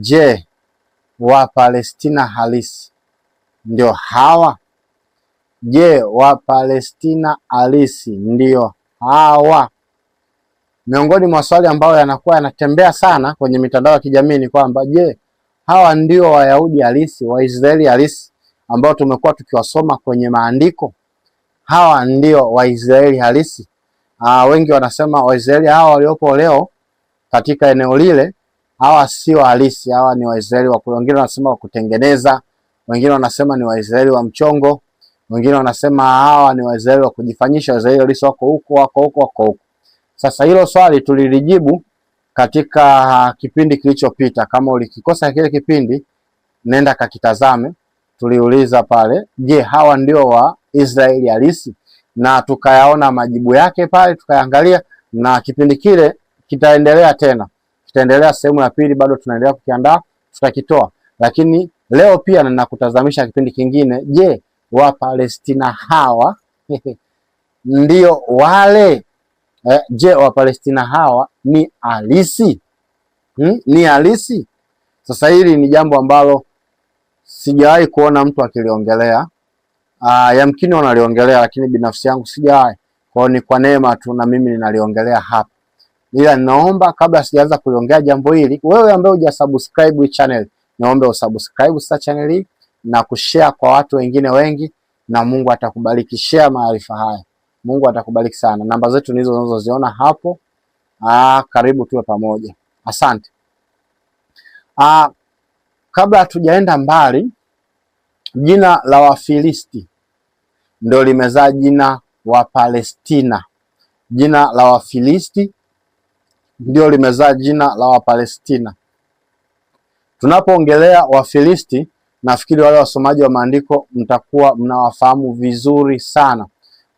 Je, Wapalestina halisi ndio hawa? Je, Wapalestina halisi ndio hawa? Miongoni mwa swali ambayo yanakuwa yanatembea sana kwenye mitandao ya kijamii ni kwamba je, hawa ndio Wayahudi halisi, Waisraeli halisi ambao tumekuwa tukiwasoma kwenye maandiko? Hawa ndio Waisraeli halisi? Wengi wanasema Waisraeli hawa waliopo leo katika eneo lile, hawa sio halisi, hawa ni Waisraeli wa kule. Wengine wanasema wa kutengeneza, wengine wanasema ni Waisraeli wa mchongo, wengine wanasema hawa ni Waisraeli wa kujifanyisha. Waisraeli halisi wako huko. Sasa hilo swali tulilijibu katika kipindi kilichopita. Kama ulikikosa kile kipindi, nenda kakitazame. Tuliuliza pale, je, hawa ndio wa Israeli halisi? Na tukayaona majibu yake pale, tukayangalia, na kipindi kile kitaendelea tena. Kitaendelea sehemu ya pili, bado tunaendelea kukiandaa, tutakitoa. Lakini leo pia ninakutazamisha kipindi kingine. Je, Wapalestina hawa ndio wale? Je, Wapalestina hawa ni halisi? Ni halisi? Sasa hili ni jambo ambalo sijawahi kuona mtu akiliongelea. Yamkini wanaliongelea, lakini binafsi yangu sijawahi. Kwa ni kwa neema tu na mimi ninaliongelea hapa. Ila naomba kabla sijaanza kuliongea jambo hili, wewe ambaye hujasubscribe channel, naomba usubscribe sasa channel hii na kushare kwa watu wengine wengi, na Mungu atakubariki. Share maarifa haya. Mungu atakubariki sana. Namba zetu nizo unazoziona hapo. Karibu tuwe pamoja. Asante. Kabla hatujaenda mbali, jina la Wafilisti ndio limezaa jina Wapalestina. Jina la Wafilisti ndio limezaa jina la Wapalestina. Tunapoongelea Wafilisti, nafikiri wale wasomaji wa maandiko mtakuwa mnawafahamu vizuri sana.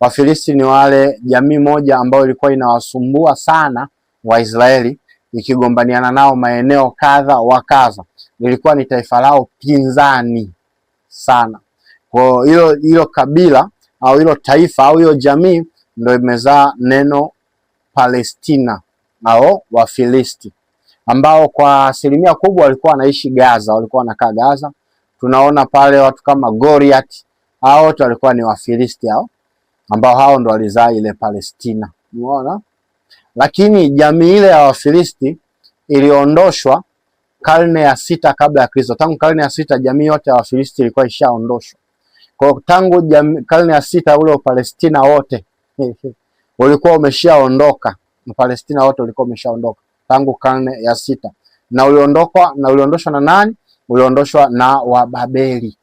Wafilisti ni wale jamii moja ambayo ilikuwa inawasumbua sana Waisraeli, ikigombaniana nao maeneo kadha wa kadha. Ilikuwa ni taifa lao pinzani sana. Kwa hilo kabila au hilo taifa au hiyo jamii ndio imezaa neno Palestina au Wafilisti, ambao kwa asilimia kubwa walikuwa wanaishi Gaza, walikuwa wanakaa Gaza. Tunaona pale watu kama Goliath, hao wote walikuwa ni Wafilisti hao, ambao hao ndo walizaa ile Palestina. Umeona? Lakini jamii ile ya Wafilisti iliondoshwa karne ya 6 kabla ya Kristo. Tangu karne ya 6 jamii yote ya Wafilisti ilikuwa ishaondoshwa. Kwa tangu karne ya 6 ule Palestina wote walikuwa umeshaondoka. Palestina wote walikuwa umeshaondoka tangu karne ya 6. Na uliondoshwa na nani? Uliondoshwa na Wababeli.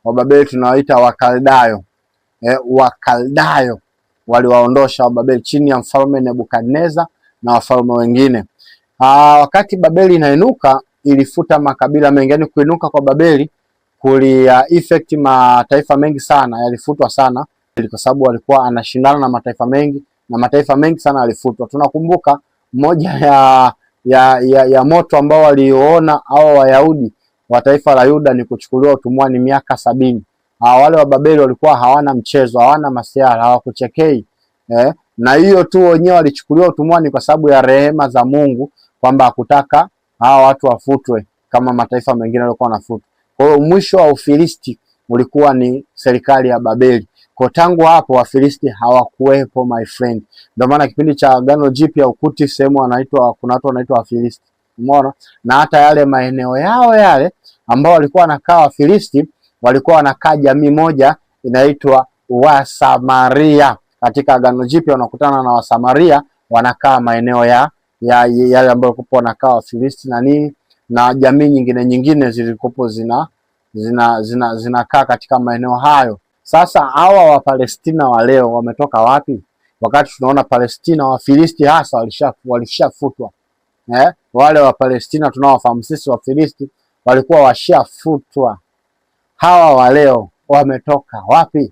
Wababeli tunawaita Wakaldayo. Wakaldayo waliwaondosha Wababeli chini ya mfalme Nebukadneza na wafalme wengine. Wakati Babeli inainuka, ilifuta makabila mengi. Yani kuinuka kwa Babeli effect mataifa mengi sana, yalifutwa sana kwa sababu walikuwa anashindana na mataifa mengi, na mataifa mengi sana yalifutwa. Tunakumbuka moja ya moto ambao waliona hao Wayahudi wa taifa la Yuda ni kuchukuliwa utumwani miaka 70. Wale wa Babeli walikuwa hawana mchezo, hawana masiara, hawakuchekei. Na hiyo tu wenyewe walichukuliwa utumwani kwa sababu ya rehema za Mungu, kwamba hakutaka hawa watu wafutwe kama mataifa mengine walikuwa wanafutwa. Kwa hiyo mwisho wa Ufilisti ulikuwa ni serikali ya Babeli. Kwa tangu hapo Wafilisti hawakuwepo, my friend. Ndio maana kipindi cha Agano Jipya ukuti sehemu kuna watu wanaitwa Wafilisti. Umeona? Na hata yale maeneo yao yale ambao walikuwa wanakaa Wafilisti, walikuwa wanakaa jamii moja inaitwa Wasamaria. Katika Agano Jipya unakutana na Wasamaria wanakaa maeneo yale ambayo kupo wanakaa Wafilisti na nini, na jamii nyingine zilikopo zinakaa katika maeneo hayo. Sasa hawa Wapalestina wa leo wametoka wapi? Wakati tunaona Palestina, Wafilisti hasa walishafutwa. Wale Wapalestina tunaowafahamu sisi Wafilisti walikuwa washafutwa. Hawa wa leo wametoka wapi?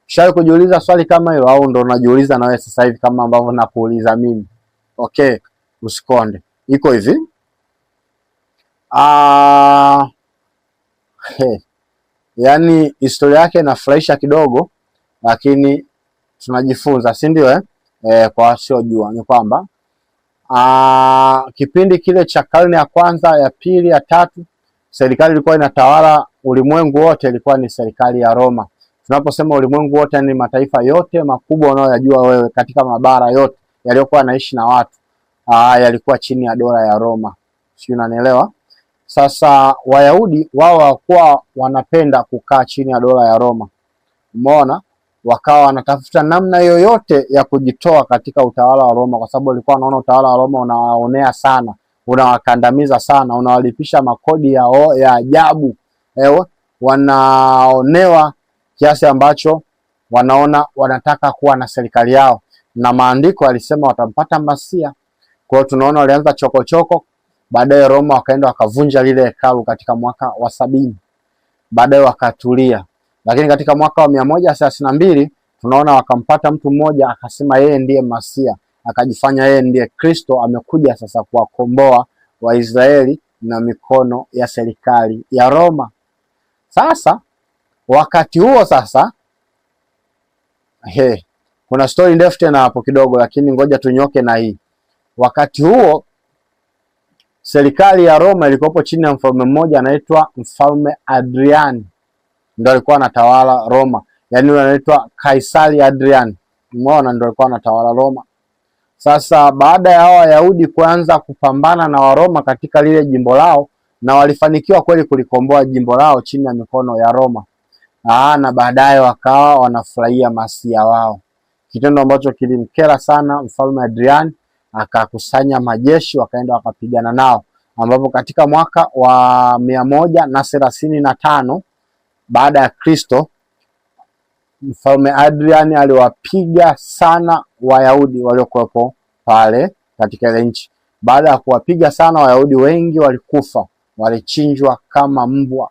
Shawahi kujiuliza swali kama hilo, au ndo unajiuliza na wewe sasa hivi kama ambavyo nakuuliza mimi? Okay, usikonde. Iko hivi. Yaani historia yake inafurahisha kidogo, lakini tunajifunza, si ndio? Kwa wasiojua ni kwamba kipindi kile cha karne ya kwanza, ya pili, ya tatu, serikali ilikuwa inatawala ulimwengu wote, ilikuwa ni serikali ya Roma. Tunaposema ulimwengu wote, ni mataifa yote makubwa unayoyajua wewe katika mabara yote yaliyokuwa yanaishi na watu yalikuwa chini ya dola ya Roma. Sio, unanielewa? Sasa Wayahudi wao hawakuwa wanapenda kukaa chini ya dola ya Roma. Umeona? Wakawa wanatafuta namna yoyote ya kujitoa katika utawala wa Roma, kwa sababu walikuwa wanaona utawala wa Roma unawaonea sana, unawakandamiza sana, unawalipisha makodi ya ajabu. Wanaonewa kiasi ambacho wanaona wanataka kuwa na serikali yao, na maandiko yalisema watampata Masia. Kwa hiyo tunaona walianza chokochoko, baadaye Roma wakaenda wakavunja lile hekalu katika mwaka wa 70. Baadaye wakatulia. Lakini katika mwaka wa 132 tunaona wakampata mtu mmoja akasema yeye ndiye Masia, akajifanya yeye ndiye Kristo, amekuja sasa kuwakomboa Waisraeli na mikono ya serikali ya Roma. Sasa wakati huo sasa, kuna story ndefu tena hapo kidogo, lakini ngoja tunyoke na hii. Wakati huo serikali ya Roma ilikuwa chini ya mfalme mmoja anaitwa Mfalme Adrian, ndio alikuwa anatawala Roma. Yaani yule anaitwa Kaisari Adrian. Umeona, ndio alikuwa anatawala Roma. Sasa baada ya hao Wayahudi kuanza kupambana na Waroma katika lile jimbo lao, na walifanikiwa kweli kulikomboa jimbo lao chini ya mikono ya Roma. Na baadaye wakawa wanafurahia Masia wao, kitendo ambacho kilimkera sana Mfalme Adrian. Akakusanya majeshi wakaenda wakapigana nao, ambapo katika mwaka wa 135 baada ya Kristo, Mfalme Adrian aliwapiga sana Wayahudi waliokuwepo pale katika ile nchi. Baada ya kuwapiga sana Wayahudi, wengi walikufa, walichinjwa kama mbwa.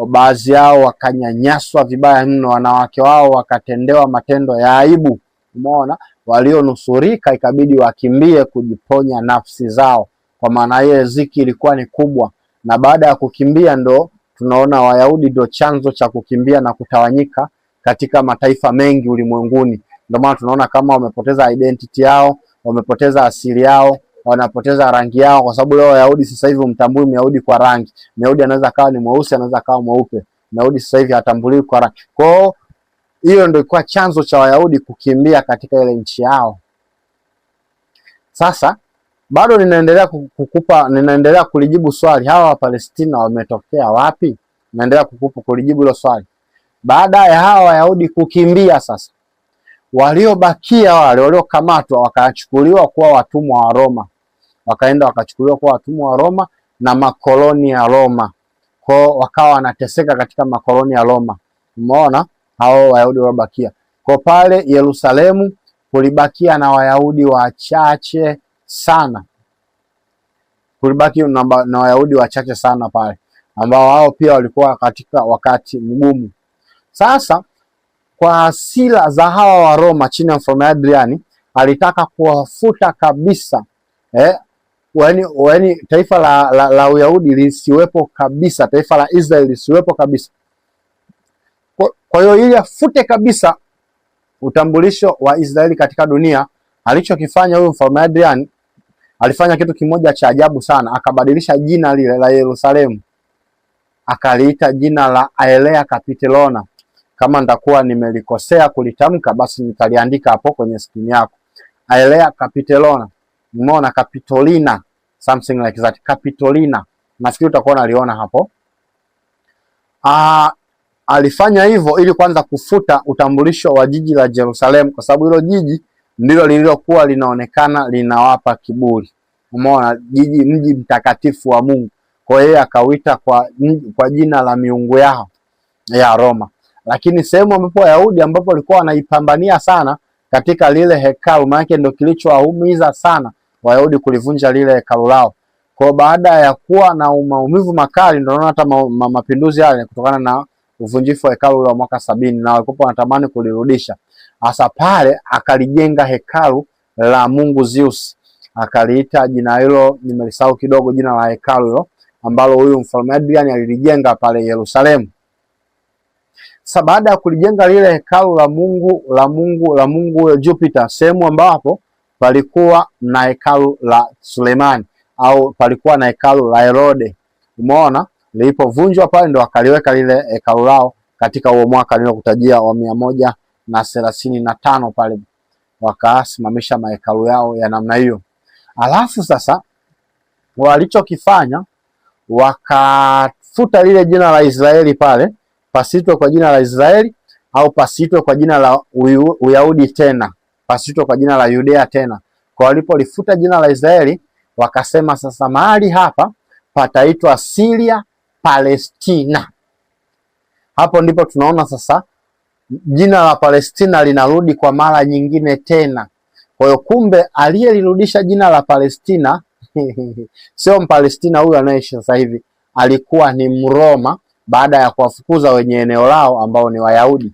Baadhi yao wakanyanyaswa vibaya mno, wanawake wao wakatendewa matendo ya aibu. Umeona, walionusurika ikabidi wakimbie kujiponya nafsi zao, kwa maana ile ziki ilikuwa ni kubwa. Na baada ya kukimbia, ndo tunaona Wayahudi ndio chanzo cha kukimbia na kutawanyika katika mataifa mengi ulimwenguni. Ndio maana tunaona kama wamepoteza identity yao, wamepoteza asili yao, wanapoteza rangi yao, kwa sababu leo Wayahudi sasa hivi umtambui Myahudi kwa rangi. Myahudi anaweza kawa ni mweusi, anaweza kawa mweupe. Myahudi sasa hivi hatambuliwi kwa rangi. Kwa hiyo ndio ilikuwa chanzo cha Wayahudi kukimbia katika ile nchi yao. Sasa bado ninaendelea kulijibu swali, hawa Wapalestina wametokea wapi? Naendelea kulijibu hilo swali. Baada ya hawa Wayahudi kukimbia, sasa waliobakia, wale waliokamatwa, wakachukuliwa kuwa watumwa wa Roma. Wakaenda wakachukuliwa kuwa watumwa wa Roma na makoloni ya Roma. Kwa wakawa wanateseka katika makoloni ya Roma. Umeona, hao Wayahudi waliobakia. Kwa pale Yerusalemu kulibakia na Wayahudi wachache sana. Kulibaki na Wayahudi wachache sana pale, ambao wao pia walikuwa katika wakati mgumu. Sasa kwa hasira za hawa wa Roma chini ya Mfalme Adrian, alitaka kuwafuta kabisa yaani taifa la Uyahudi lisiwepo kabisa, taifa la Israeli lisiwepo kabisa. Kwa hiyo ili afute kabisa utambulisho wa Israeli katika dunia, alichokifanya huyu Mfalme Adrian, alifanya kitu kimoja cha ajabu sana. Akabadilisha jina lile la Yerusalemu, akaliita jina la Aelea Capitolina. Kama nitakuwa nimelikosea kulitamka, basi nitaliandika hapo kwenye skrini yako. Aelea Capitolina. Umeona, Capitolina, something like that, Capitolina. Nafikiri utakuwa unaliona hapo. Alifanya hivyo ili kwanza kufuta utambulisho wa jiji la Jerusalem, kwa sababu hilo jiji ndilo lililokuwa linaonekana linawapa kiburi. Umeona, mji mtakatifu wa Mungu. Kwa hiyo akauita kwa jina la miungu yao ya Roma. Lakini sehemu ambapo Wayahudi ambapo walikuwa wanaipambania sana katika lile hekalu, maana ndio kilichowaumiza sana Wayahudi kulivunja lile hekalu lao. Kwa baada ya kuwa na maumivu makali, ndio hata mapinduzi yale kutokana na uvunjifu wa hekalu la mwaka 70, na walikuwa wanatamani kulirudisha. Hasa pale akalijenga hekalu la Mungu Zeus. Akaliita jina hilo, nimelisahau kidogo jina la hekalu hilo, ambalo huyu Mfalme Adrian alilijenga pale Yerusalemu. Sasa baada ya kulijenga lile hekalu la Mungu Jupiter, sehemu ambapo palikuwa na hekalu la Sulemani au palikuwa na hekalu la Herode, umeona, lilipovunjwa pale ndo wakaliweka lile hekalu lao katika huo mwaka nilokutajia wa 135 pale wakasimamisha mahekalu yao ya namna hiyo. Alafu sasa walichokifanya wakafuta lile jina la Israeli pale, pasitwe kwa jina la Israeli au pasitwe kwa jina la Uyahudi tena, pasitwe kwa jina la Yudea tena. Kwa walipolifuta jina la Israeli wakasema sasa mahali hapa pataitwa Syria Palestina. Hapo ndipo tunaona sasa jina la Palestina linarudi kwa mara nyingine tena. Kwa hiyo kumbe aliyelirudisha jina la Palestina sio Mpalestina huyu anayeishi sasa hivi, alikuwa ni Mroma baada ya kuwafukuza wenye eneo lao ambao ni Wayahudi.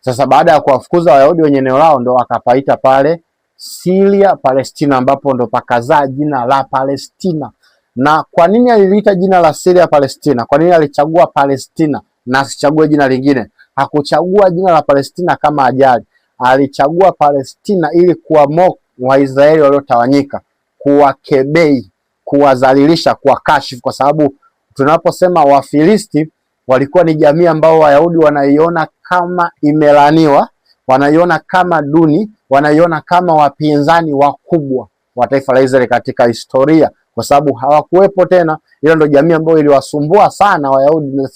Sasa baada ya kuwafukuza Wayahudi wenye eneo lao ndo akapaita pale Syria Palestina, ambapo ndo pakazaa jina la Palestina. Na kwa nini aliliita jina la Syria Palestina? Kwa nini alichagua Palestina na asichague jina lingine? Hakuchagua jina la Palestina kama ajali. Alichagua Palestina ili kuwamock Waisraeli waliotawanyika, kuwakebei, kuwadhalilisha, kuwakashifu, kwa sababu tunaposema Wafilisti walikuwa ni jamii ambao Wayahudi wanaiona kama imelaniwa, wanaiona kama duni, wanaiona kama wapinzani wakubwa wa taifa la Israeli katika historia, kwa sababu hawakuwepo tena. Hiyo ndio jamii ambayo iliwasumbua sana Wayahudi.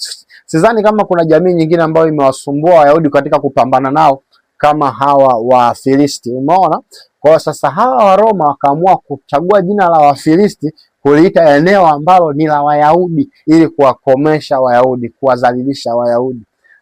Sidhani kama kuna jamii nyingine ambayo imewasumbua Wayahudi katika kupambana nao kama hawa Wafilisti, umeona? Kwa sasa hawa wa Roma wakaamua kuchagua jina la Wafilisti kuliita eneo ambalo ni la Wayahudi ili kuwakomesha Wayahudi, kuwadhalilisha Wayahudi.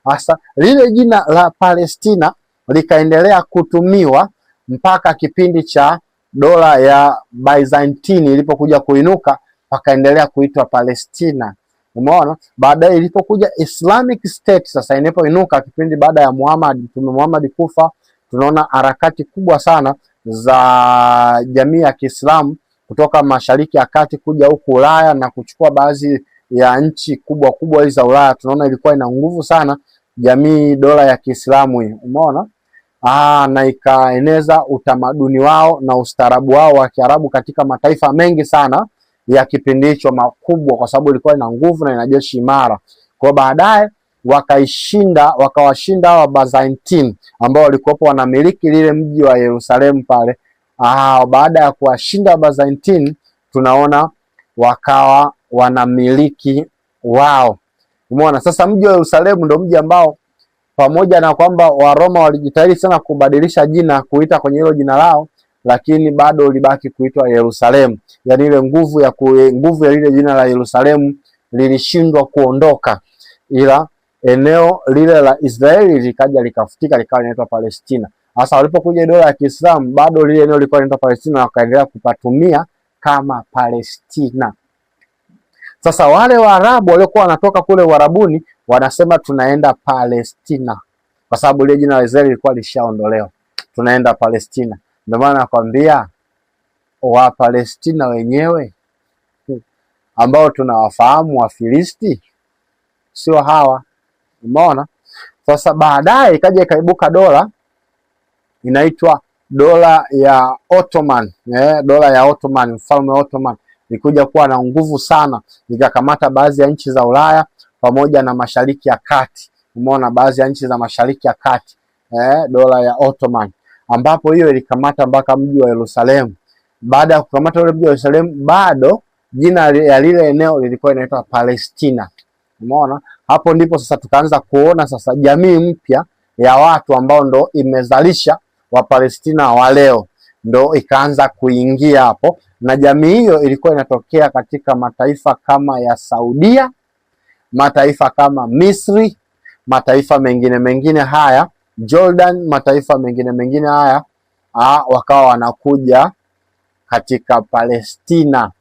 Sasa lile jina la Palestina likaendelea kutumiwa mpaka kipindi cha dola ya Byzantine ilipokuja kuinuka, pakaendelea kuitwa Palestina. Umeona? Baadaye ilipokuja Islamic State sasa inapoinuka kipindi baada ya Mtume Muhammad kufa, tunaona harakati kubwa sana za jamii ya Kiislamu kutoka Mashariki ya Kati kuja huku Ulaya na kuchukua baadhi ya nchi kubwa kubwa hizi za Ulaya. Tunaona ilikuwa ina nguvu sana jamii dola ya Kiislamu hii, umeona? Na ikaeneza utamaduni wao na ustaarabu wao wa Kiarabu katika mataifa mengi sana ya kipindi hicho makubwa, kwa sababu ilikuwa ina nguvu na ina jeshi imara. Kwa baadaye wakawashinda wa Byzantine ambao walikuwepo wanamiliki lile mji wa Yerusalemu pale. Baada ya kuwashinda Byzantine, tunaona wakawa wanamiliki wao. Umeona? Sasa mji wa Yerusalemu ndio mji ambao pamoja na kwamba Waroma walijitahidi sana kubadilisha jina kuita kwenye hilo jina lao, lakini bado ulibaki kuitwa Yerusalemu. Yaani ile nguvu ya lile jina la Yerusalemu lilishindwa kuondoka, ila eneo lile la Israeli likaja likafutika likawa linaitwa Palestina. Sasa walipokuja dola ya Kiislamu bado lile eneo lilikuwa linaitwa Palestina, wakaendelea kupatumia kama Palestina. Sasa wale Waarabu waliokuwa wanatoka kule Uarabuni wanasema tunaenda Palestina, kwa sababu ile jina la Israeli lilikuwa lishaondolewa. Tunaenda Palestina. Ndio maana nakwambia wa Palestina wenyewe ambao tunawafahamu Wafilisti sio hawa, umeona? Sasa baadaye ikaja ikaibuka dola inaitwa dola ya Ottoman. Dola ya Ottoman, mfalme Ottoman ilikuja kuwa na nguvu sana, ikakamata baadhi ya nchi za Ulaya pamoja na Mashariki ya Kati. Umeona, baadhi ya nchi za Mashariki ya Kati, dola ya Ottoman, ambapo hiyo ilikamata mpaka mji wa Yerusalemu. Baada ya kukamata ule mji wa Yerusalemu, bado jina ya lile eneo lilikuwa inaitwa Palestina. Umeona? Hapo ndipo sasa tukaanza kuona sasa jamii mpya ya watu ambao ndo imezalisha Wapalestina wa leo, ndo ikaanza kuingia hapo, na jamii hiyo ilikuwa inatokea katika mataifa kama ya Saudia, mataifa kama Misri, mataifa mengine haya, Jordan, mataifa mengine haya, wakawa wanakuja katika Palestina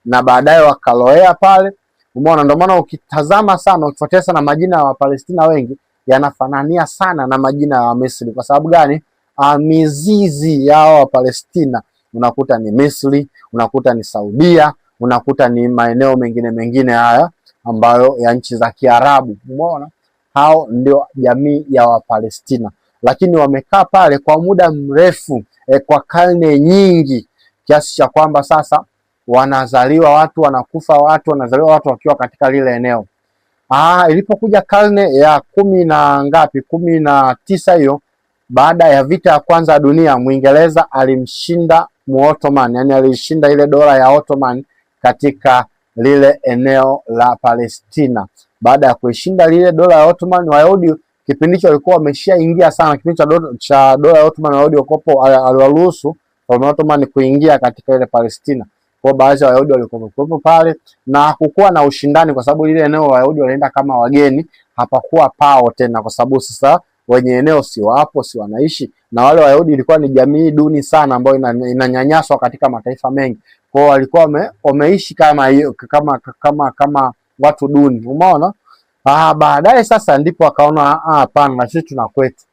na baadaye wakaloea pale. Umeona? Ndio maana ukitazama sana, ukifuatia sana majina ya Wapalestina wengi yanafanania sana na majina ya Wamisri. Kwa sababu gani? Mizizi yao wa Palestina unakuta ni Misri, unakuta ni Saudia, unakuta ni maeneo mengine haya ambayo ya nchi za Kiarabu. Umeona, hao ndio jamii ya Wapalestina, lakini wamekaa pale kwa muda mrefu, kwa karne nyingi, kiasi cha kwamba sasa wanazaliwa watu, wanakufa watu, wanazaliwa watu wakiwa katika lile eneo. Ilipokuja karne ya 19 hiyo, baada ya vita ya kwanza ya dunia, Mwingereza alimshinda Muottoman, yani alishinda ile dola ya Ottoman katika lile eneo la Palestina. Baada ya kuishinda lile dola ya Ottoman, Wayahudi kipindi hicho walikuwa wameshaingia sana. Kipindi cha dola ya Ottoman, Wayahudi wakopo aliwaruhusu kwa Ottoman kuingia katika ile Palestina. Kwa baadhi ya Wayahudi walikuwa pale na hakukuwa na ushindani, kwa sababu ile eneo Wayahudi walienda kama wageni, hapakuwa pao tena, kwa sababu sasa wenye eneo si wapo, si wanaishi, na wale Wayahudi ilikuwa ni jamii duni sana ambayo inanyanyaswa katika mataifa mengi. Kwa hiyo walikuwa wameishi kama watu duni. Umeona? Baadaye sasa ndipo akaona hapana, na sisi tuna kwetu.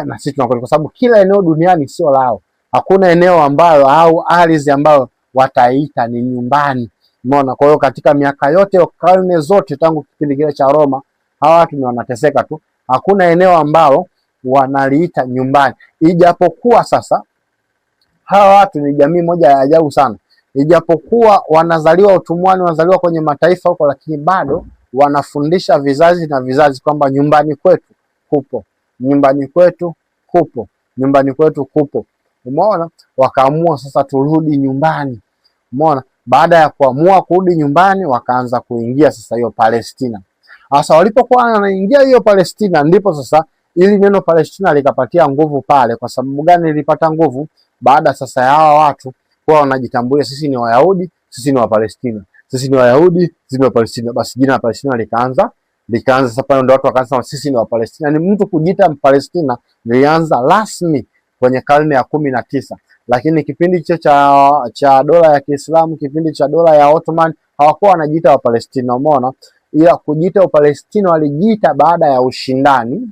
Na sisi tuna kwetu, kwa sababu kila eneo duniani sio lao. Hakuna eneo ambayo au ardhi ambayo wataita ni nyumbani. Umeona? Kwa hiyo katika miaka yote, karne zote, tangu kipindi kile cha Roma, hawa watu ni wanateseka tu. Hakuna eneo ambalo wanaliita nyumbani. Ijapokuwa sasa hawa watu ni jamii moja ya ajabu sana. Ijapokuwa wanazaliwa utumwani, wanazaliwa kwenye mataifa huko, lakini bado wanafundisha vizazi na vizazi kwamba nyumbani kwetu kupo, nyumbani kwetu kupo, nyumbani kwetu kupo. Umeona? Wakaamua sasa turudi nyumbani. Umeona? Baada ya kuamua kurudi nyumbani, wakaanza kuingia sasa hiyo Palestina. Sasa walipokuwa wanaingia hiyo Palestina, ndipo sasa ili neno Palestina likapatia nguvu pale. Kwa sababu gani lilipata nguvu? Baada sasa ya hawa watu kwa wanajitambulia, sisi ni Wayahudi, sisi ni Wapalestina, sisi ni Wayahudi, sisi ni Wapalestina. Basi jina la Palestina likaanza sasa pale, ndio watu wakaanza sisi ni Wapalestina. Ni mtu kujiita Mpalestina lilianza rasmi kwenye karne ya 19, lakini kipindi cha dola ya Kiislamu, kipindi cha dola ya Ottoman, hawakuwa wanajiita Wapalestina. Umeona? Ila kujiita Upalestina walijiita baada ya ushindani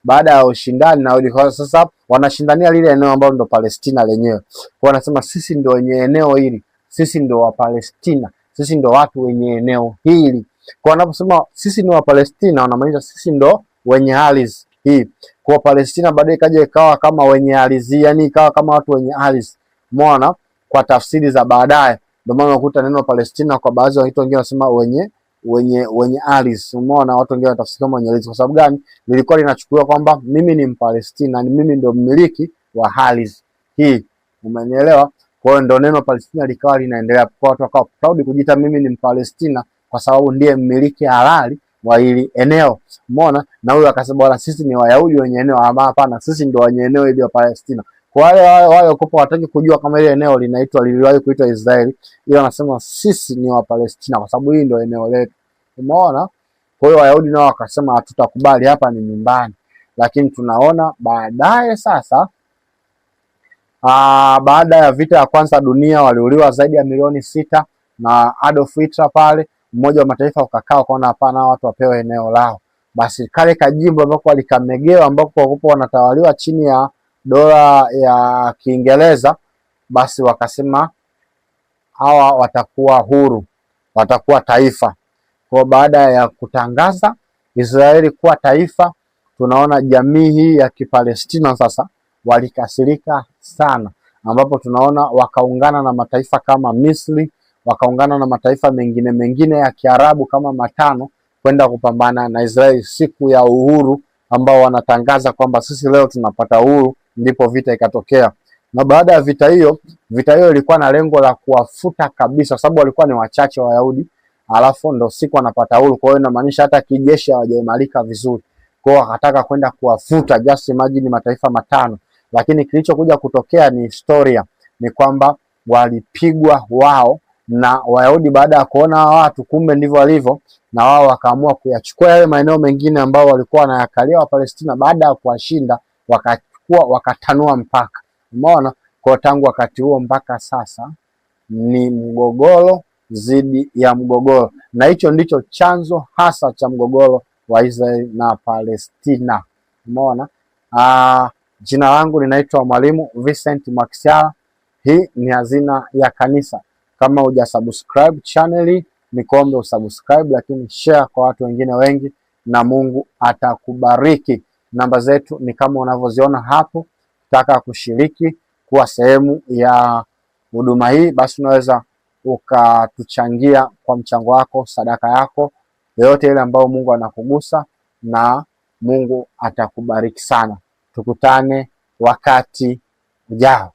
baada ya ushindani, na sasa wanashindania lile eneo ambalo ndo Palestina lenyewe. Kwa wanasema sisi ndo wenye eneo hili, sisi ndo wa Palestina, sisi ndo watu wenye eneo hili. Kwa wanaposema sisi ni wa Palestina, wanamaanisha sisi ndo wenye ardhi hii. Kwa Palestina baadaye kaja ikawa kama wenye ardhi, yani ikawa kama watu wenye ardhi. Umeona? Kwa tafsiri za baadaye, ndio maana unakuta neno Palestina kwa baadhi ya watu wengine wanasema wenye ardhi. Umeona? Watu wengine wanatafsiri kama wenye ardhi. Kwa sababu gani? Lilikuwa linachukuliwa kwamba mimi ni Mpalestina, ni mimi ndio mmiliki wa ardhi hii. Umenielewa? Kwa hiyo ndio neno Palestina likawa linaendelea, kwa watu wakawa proud kujiita mimi ni Mpalestina kwa sababu ndiye mmiliki halali wa hili eneo. Umeona? Na huyo akasema bwana, sisi ni Wayahudi wenye eneo. Hapana, sisi ndio wenye eneo hili la Palestina. Kwa wale wakopo wataki kujua kama ile eneo liliwahi kuitwa Israeli, ila wanasema sisi ni wa Palestina kwa sababu hii ndio eneo letu. Umeona? Kwa hiyo Wayahudi nao wakasema hatutakubali, hapa ni nyumbani. Lakini tunaona baadaye sasa, baada ya vita ya kwanza dunia waliuliwa zaidi ya milioni 6 na Adolf Hitler pale. Umoja wa Mataifa ukakaa ukaona hapana, watu wapewe eneo lao. Basi kale kajimbo ambako walikamegewa, ambako wanatawaliwa chini ya dola ya Kiingereza, basi wakasema hawa watakuwa huru, watakuwa taifa. Kwa baada ya kutangaza Israeli kuwa taifa, tunaona jamii hii ya Kipalestina sasa walikasirika sana, ambapo tunaona wakaungana na mataifa kama Misri, wakaungana na mataifa mengine ya Kiarabu kama 5 kwenda kupambana na Israeli siku ya uhuru, ambao wanatangaza kwamba sisi leo tunapata uhuru. Ndipo vita ikatokea, na baada ya vita hiyo ilikuwa na lengo la kuwafuta kabisa, sababu walikuwa ni wachache Wayahudi, alafu ndo siku wanapata uhuru. Kwa hiyo inamaanisha hata kijeshi hawajaimarika vizuri, kwa hiyo wakataka kwenda kuwafuta. Just imagine mataifa 5. Lakini kilichokuja kutokea ni historia, ni kwamba walipigwa wao na Wayahudi. Baada ya kuona watu kumbe ndivyo walivyo, na wao wakaamua kuyachukua yale maeneo mengine ambao walikuwa wanayakalia wa Palestina. Baada ya kuwashinda wakatanua mpaka. Umeona? Kwa tangu wakati huo mpaka sasa ni mgogoro zidi ya mgogoro, na hicho ndicho chanzo hasa cha mgogoro wa Israeli na Palestina. Umeona? Jina langu linaitwa Mwalimu Vincent Mwakisyala. Hii ni Hazina ya Kanisa. Kama hujasubscribe channel, nikuombe usubscribe, lakini share kwa watu wengine wengi, na Mungu atakubariki. Namba zetu ni kama unavyoziona hapo. Ukitaka kushiriki kuwa sehemu ya huduma hii, basi unaweza ukatuchangia kwa mchango wako, sadaka yako yoyote ile ambayo Mungu anakugusa, na Mungu atakubariki sana. Tukutane wakati ujao.